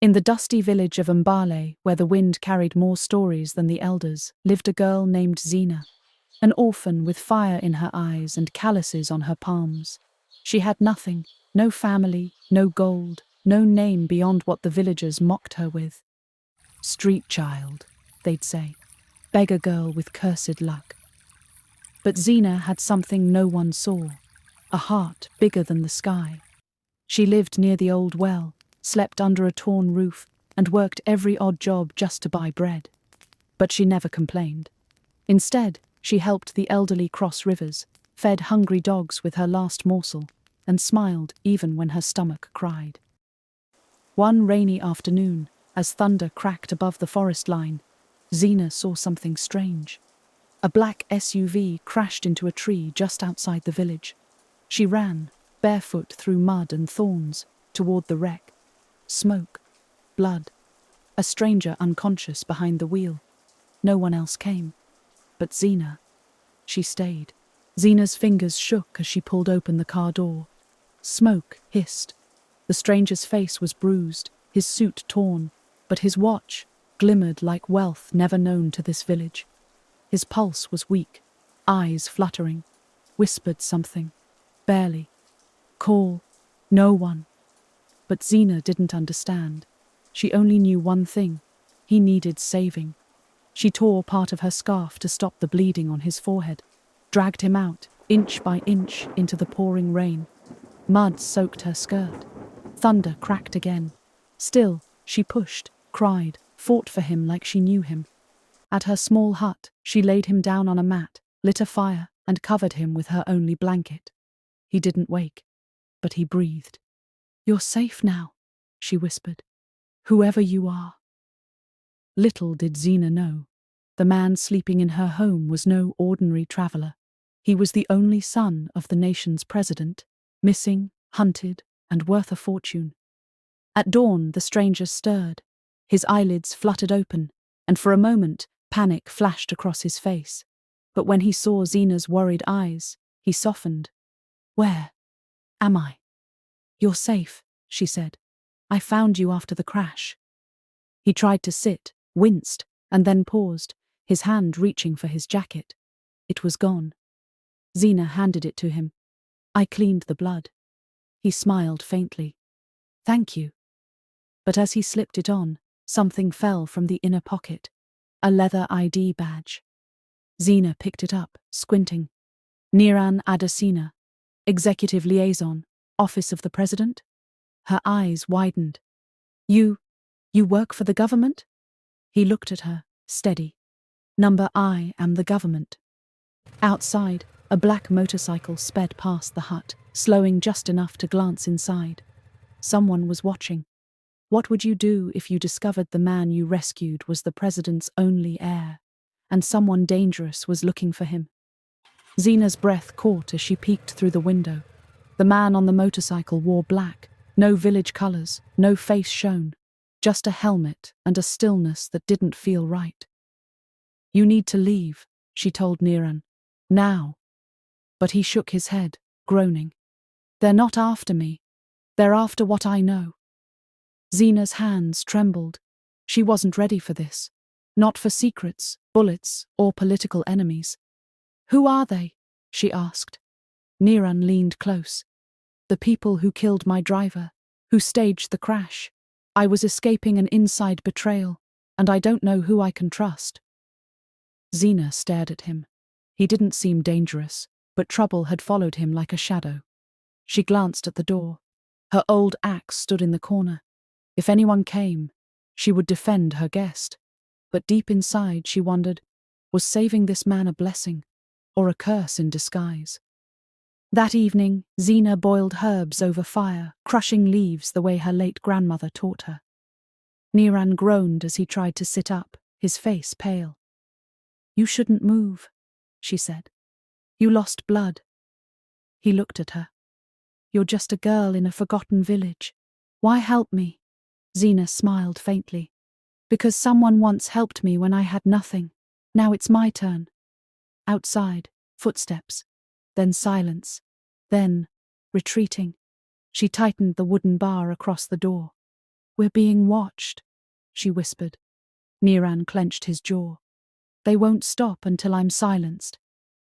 In the dusty village of Mbale, where the wind carried more stories than the elders, lived a girl named Zina, an orphan with fire in her eyes and calluses on her palms. She had nothing, no family, no gold, no name beyond what the villagers mocked her with. Street child, they'd say. Beggar girl with cursed luck. But Zina had something no one saw, a heart bigger than the sky. She lived near the old well, slept under a torn roof, and worked every odd job just to buy bread. But she never complained. Instead, she helped the elderly cross rivers, fed hungry dogs with her last morsel, and smiled even when her stomach cried. One rainy afternoon, as thunder cracked above the forest line, Zina saw something strange. A black SUV crashed into a tree just outside the village. She ran, barefoot through mud and thorns, toward the wreck. Smoke, blood, a stranger unconscious behind the wheel. No one else came. But Zina, she stayed. Zina's fingers shook as she pulled open the car door. Smoke hissed. The stranger's face was bruised, his suit torn, but his watch glimmered like wealth never known to this village. His pulse was weak, eyes fluttering, whispered something, barely. Call, no one. But Zina didn't understand. She only knew one thing: he needed saving. She tore part of her scarf to stop the bleeding on his forehead, dragged him out, inch by inch, into the pouring rain. Mud soaked her skirt. Thunder cracked again. Still, she pushed, cried, fought for him like she knew him. At her small hut, she laid him down on a mat, lit a fire, and covered him with her only blanket. He didn't wake, but he breathed. "You're safe now," she whispered. "Whoever you are." Little did Zina know, the man sleeping in her home was no ordinary traveler. He was the only son of the nation's president, missing, hunted, and worth a fortune. At dawn, the stranger stirred. His eyelids fluttered open, and for a moment, panic flashed across his face. But when he saw Zina's worried eyes, he softened. "Where am I?" "You're safe," she said. "I found you after the crash." He tried to sit, winced, and then paused, his hand reaching for his jacket. It was gone. Zina handed it to him. "I cleaned the blood." He smiled faintly. "Thank you." But as he slipped it on, something fell from the inner pocket. A leather ID badge. Zina picked it up, squinting. Niran Adesina, Executive Liaison, Office of the President? Her eyes widened. You work for the government?" He looked at her, steady. "Number I am the government." Outside, a black motorcycle sped past the hut, slowing just enough to glance inside. Someone was watching. What would you do if you discovered the man you rescued was the president's only heir, and someone dangerous was looking for him? Zina's breath caught as she peeked through the window. The man on the motorcycle wore black, no village colors, no face shown, just a helmet and a stillness that didn't feel right. "You need to leave," she told Niran. "Now." But he shook his head, groaning. "They're not after me. They're after what I know." Zina's hands trembled. She wasn't ready for this. Not for secrets, bullets, or political enemies. "Who are they?" she asked. Niran leaned close. "The people who killed my driver, who staged the crash. I was escaping an inside betrayal, and I don't know who I can trust." Zina stared at him. He didn't seem dangerous, but trouble had followed him like a shadow. She glanced at the door. Her old axe stood in the corner. If anyone came, she would defend her guest. But deep inside, she wondered, was saving this man a blessing, or a curse in disguise? That evening, Zina boiled herbs over fire, crushing leaves the way her late grandmother taught her. Niran groaned as he tried to sit up, his face pale. "You shouldn't move," she said. "You lost blood." He looked at her. "You're just a girl in a forgotten village. Why help me?" Zina smiled faintly. "Because someone once helped me when I had nothing. Now it's my turn." Outside, footsteps, then silence, then, retreating. She tightened the wooden bar across the door. We're being watched, she whispered. Niran clenched his jaw. They won't stop until I'm silenced.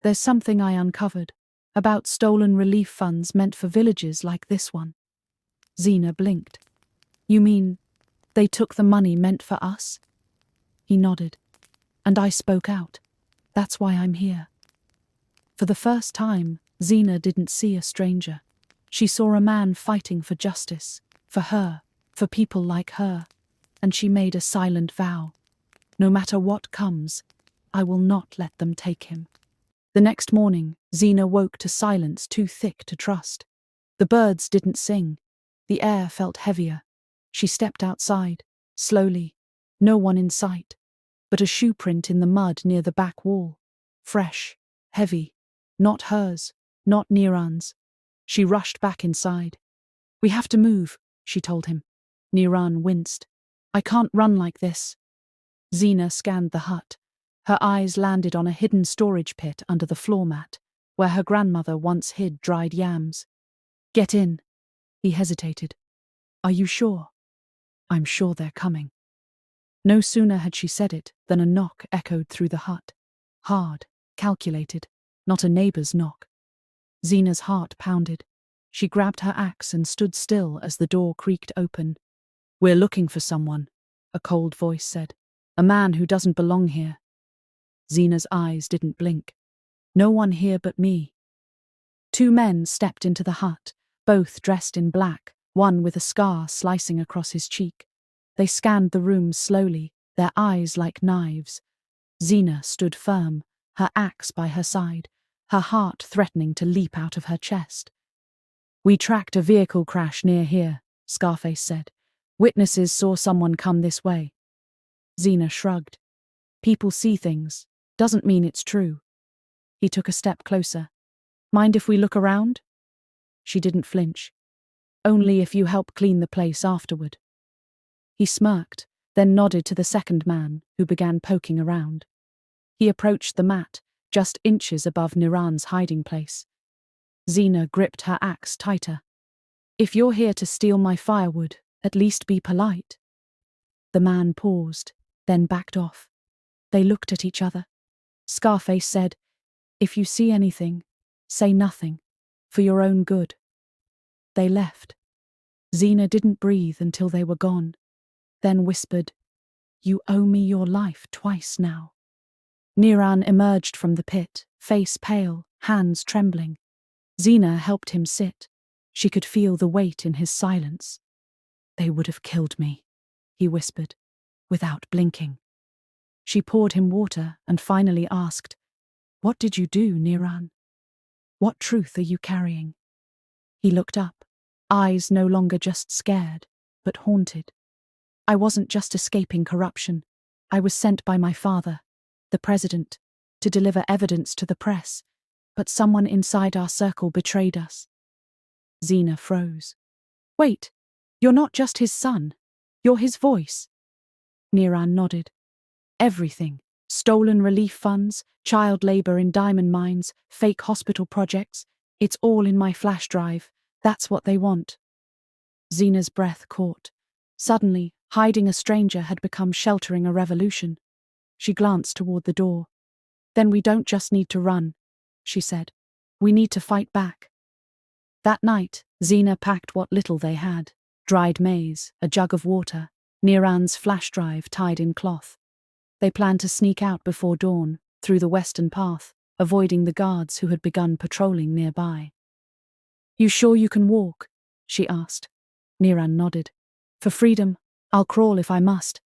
There's something I uncovered about stolen relief funds meant for villages like this one. Zena blinked. You mean they took the money meant for us? He nodded. And I spoke out. That's why I'm here. For the first time, Zena didn't see a stranger. She saw a man fighting for justice, for her, for people like her, and she made a silent vow. No matter what comes, I will not let them take him. The next morning, Zena woke to silence too thick to trust. The birds didn't sing. The air felt heavier. She stepped outside, slowly, no one in sight, but a shoe print in the mud near the back wall. Fresh, heavy, not hers, not Niran's. She rushed back inside. We have to move, she told him. Niran winced. I can't run like this. Zena scanned the hut. Her eyes landed on a hidden storage pit under the floor mat, where her grandmother once hid dried yams. Get in. He hesitated. Are you sure? I'm sure they're coming. No sooner had she said it than a knock echoed through the hut. Hard, calculated, not a neighbor's knock. Zena's heart pounded. She grabbed her axe and stood still as the door creaked open. We're looking for someone, a cold voice said. A man who doesn't belong here. Zena's eyes didn't blink. No one here but me. Two men stepped into the hut, both dressed in black, one with a scar slicing across his cheek. They scanned the room slowly, their eyes like knives. Zena stood firm, her axe by her side, her heart threatening to leap out of her chest. We tracked a vehicle crash near here, Scarface said. Witnesses saw someone come this way. Zena shrugged. People see things. Doesn't mean it's true. He took a step closer. Mind if we look around? She didn't flinch. Only if you help clean the place afterward. He smirked, then nodded to the second man, who began poking around. He approached the mat, just inches above Niran's hiding place. Zena gripped her axe tighter. If you're here to steal my firewood, at least be polite. The man paused, then backed off. They looked at each other. Scarface said, If you see anything, say nothing, for your own good. They left. Zena didn't breathe until they were gone, then whispered, You owe me your life twice now. Niran emerged from the pit, face pale, hands trembling. Zena helped him sit. She could feel the weight in his silence. They would have killed me, he whispered, without blinking. She poured him water and finally asked, What did you do, Niran? What truth are you carrying? He looked up, eyes no longer just scared, but haunted. I wasn't just escaping corruption. I was sent by my father, the president, to deliver evidence to the press, but someone inside our circle betrayed us. Zena froze. Wait, you're not just his son. You're his voice. Niran nodded. Everything. Stolen relief funds, child labor in diamond mines, fake hospital projects. It's all in my flash drive. That's what they want. Zena's breath caught. Suddenly, hiding a stranger had become sheltering a revolution. She glanced toward the door. Then we don't just need to run, she said. We need to fight back. That night, Zena packed what little they had. Dried maize, a jug of water, Niran's flash drive tied in cloth. They planned to sneak out before dawn, through the western path, avoiding the guards who had begun patrolling nearby. You sure you can walk? She asked. Niran nodded. For freedom, I'll crawl if I must.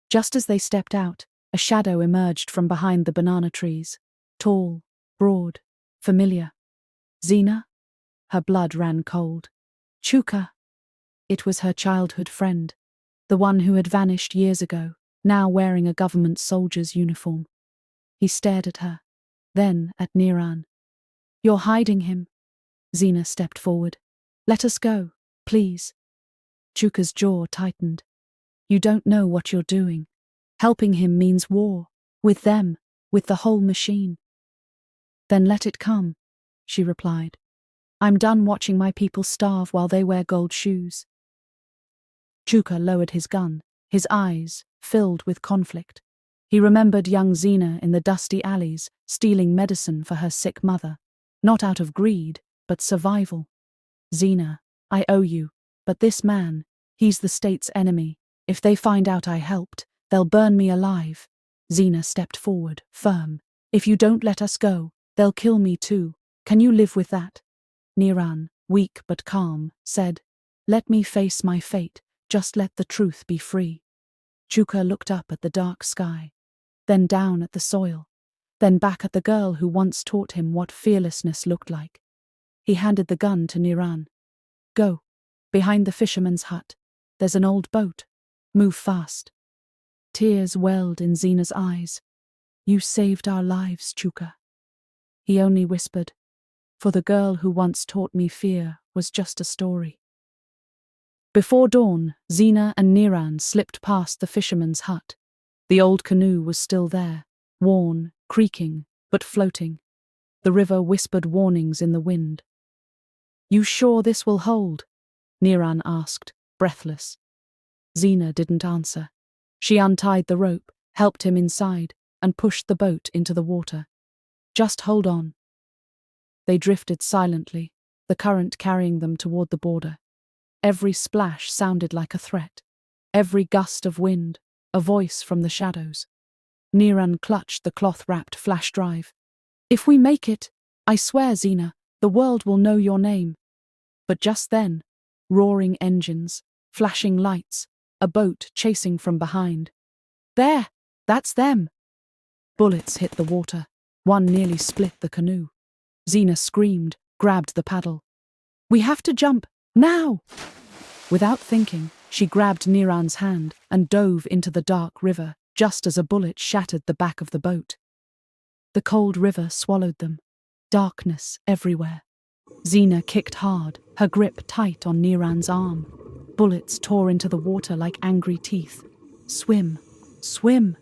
Just as they stepped out, a shadow emerged from behind the banana trees. Tall, broad, familiar. Zena? Her blood ran cold. Chuka. It was her childhood friend, the one who had vanished years ago, now wearing a government soldier's uniform. He stared at her, then at Niran. You're hiding him. Zena stepped forward. Let us go, please. Chuka's jaw tightened. You don't know what you're doing. Helping him means war. With them, with the whole machine. Then let it come, she replied. I'm done watching my people starve while they wear gold shoes. Chuka lowered his gun, his eyes filled with conflict. He remembered young Zina in the dusty alleys, stealing medicine for her sick mother, not out of greed, but survival. Zina, I owe you, but this man, he's the state's enemy. If they find out I helped, they'll burn me alive. Zina stepped forward, firm. If you don't let us go, they'll kill me too. Can you live with that? Niran, weak but calm, said, Let me face my fate, just let the truth be free. Chuka looked up at the dark sky, then down at the soil, then back at the girl who once taught him what fearlessness looked like. He handed the gun to Niran. Go, behind the fisherman's hut. There's an old boat. Move fast. Tears welled in Zina's eyes. You saved our lives, Chuka. He only whispered, For the girl who once taught me fear was just a story. Before dawn, Zina and Niran slipped past the fisherman's hut. The old canoe was still there, worn, creaking, but floating. The river whispered warnings in the wind. You sure this will hold? Niran asked, breathless. Zina didn't answer. She untied the rope, helped him inside, and pushed the boat into the water. Just hold on. They drifted silently, the current carrying them toward the border. Every splash sounded like a threat. Every gust of wind, a voice from the shadows. Niran clutched the cloth-wrapped flash drive. If we make it, I swear, Zina, the world will know your name. But just then, roaring engines, flashing lights, a boat chasing from behind. There! That's them! Bullets hit the water. One nearly split the canoe. Zina screamed, grabbed the paddle. We have to jump! Now! Without thinking, she grabbed Niran's hand and dove into the dark river just as a bullet shattered the back of the boat. The cold river swallowed them. Darkness everywhere. Zina kicked hard, her grip tight on Niran's arm. Bullets tore into the water like angry teeth. Swim, swim,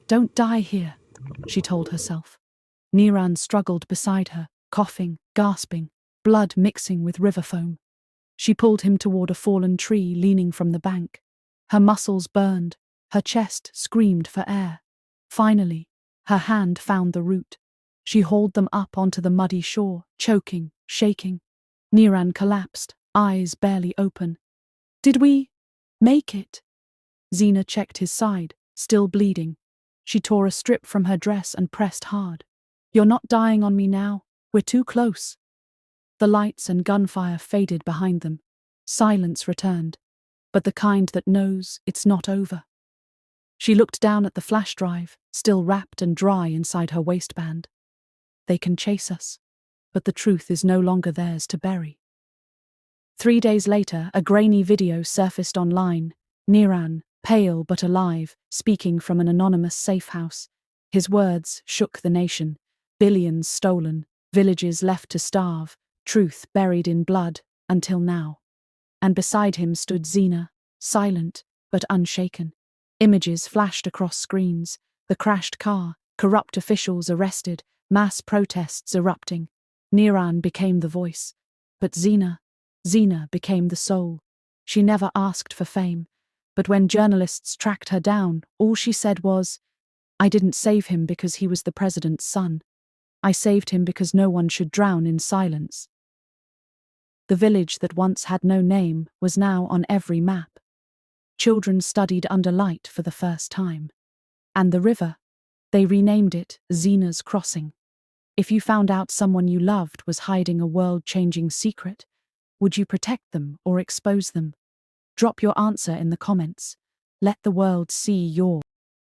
don't die here, she told herself. Niran struggled beside her, coughing, gasping, blood mixing with river foam. She pulled him toward a fallen tree leaning from the bank. Her muscles burned, her chest screamed for air. Finally, her hand found the root. She hauled them up onto the muddy shore, choking, shaking. Niran collapsed, eyes barely open. Did we make it? Zina checked his side, still bleeding. She tore a strip from her dress and pressed hard. You're not dying on me now. We're too close. The lights and gunfire faded behind them. Silence returned, but the kind that knows it's not over. She looked down at the flash drive, still wrapped and dry inside her waistband. They can chase us, but the truth is no longer theirs to bury. 3 days later, a grainy video surfaced online. Niran, pale but alive, speaking from an anonymous safe house. His words shook the nation. Billions stolen, villages left to starve, truth buried in blood, until now. And beside him stood Zina, silent but unshaken. Images flashed across screens, the crashed car, corrupt officials arrested, mass protests erupting. Niran became the voice, but Zina became the soul. She never asked for fame, but when journalists tracked her down, all she said was, I didn't save him because he was the president's son. I saved him because no one should drown in silence. The village that once had no name was now on every map. Children studied under light for the first time. And the river, they renamed it Zina's Crossing. If you found out someone you loved was hiding a world-changing secret, would you protect them or expose them? Drop your answer in the comments. Let the world see your